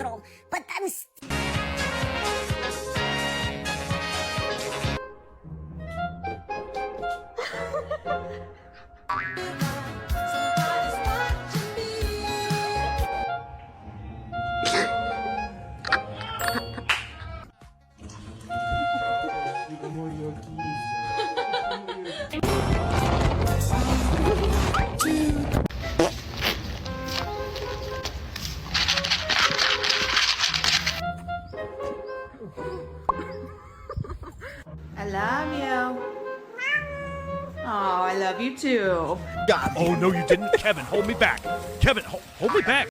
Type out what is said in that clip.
control, but I'm I love you. Oh, I love you too. Oh, no, you didn't. Kevin, hold me back. Kevin, hold me back.